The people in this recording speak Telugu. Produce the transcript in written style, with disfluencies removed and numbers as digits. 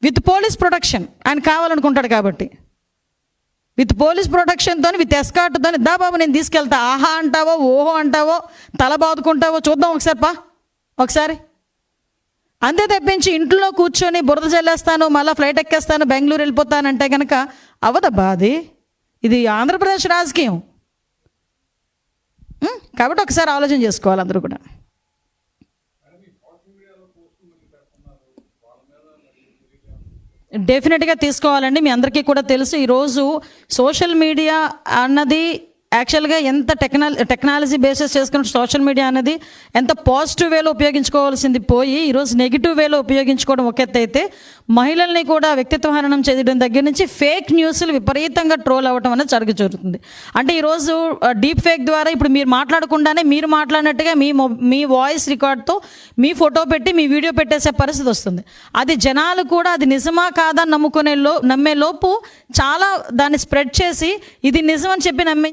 విత్ పోలీస్ ప్రొటెక్షన్, ఆయన కావాలనుకుంటాడు కాబట్టి. విత్ పోలీస్ ప్రొటెక్షన్తో, విత్ ఎస్కార్ట్తో, దా బాబు నేను తీసుకెళ్తా, ఆహా అంటావో ఓహో అంటావో తల బాదుకుంటావో చూద్దాం ఒకసారి. అంతే తప్పించి ఇంట్లో కూర్చొని బురద జల్లేస్తాను, మళ్ళీ ఫ్లైట్ ఎక్కేస్తాను, బెంగళూరు వెళ్ళిపోతానంటే కనుక అవదబ్బా అది. ఇది ఆంధ్రప్రదేశ్ రాజకీయం. కాబట్టి ఒకసారి ఆలోచన చేసుకోవాలి అందరూ కూడా. డెఫినెట్గా తీసుకోవాలండి. మీ అందరికీ కూడా తెలుసు, ఈరోజు సోషల్ మీడియా అన్నది యాక్చువల్గా ఎంత టెక్నాలజీ బేసెస్ చేసుకున్న సోషల్ మీడియా అనేది ఎంత పాజిటివ్ వేలో ఉపయోగించుకోవాల్సింది పోయి ఈరోజు నెగిటివ్ వేలో ఉపయోగించుకోవడం ఒక ఎత్తు అయితే, మహిళల్ని కూడా వ్యక్తిత్వ హననం చేయడం దగ్గర నుంచి ఫేక్ న్యూస్లు విపరీతంగా ట్రోల్ అవ్వడం అనేది జరుగుతుంది. అంటే ఈరోజు డీప్ ఫేక్ ద్వారా ఇప్పుడు మీరు మాట్లాడకుండానే మీరు మాట్లాడినట్టుగా మీ వాయిస్ రికార్డ్తో మీ ఫోటో పెట్టి మీ వీడియో పెట్టేసే పరిస్థితి వస్తుంది. అది జనాలు కూడా అది నిజమా కాదా నమ్మే లోపు చాలా దాన్ని స్ప్రెడ్ చేసి ఇది నిజమని చెప్పి నమ్మే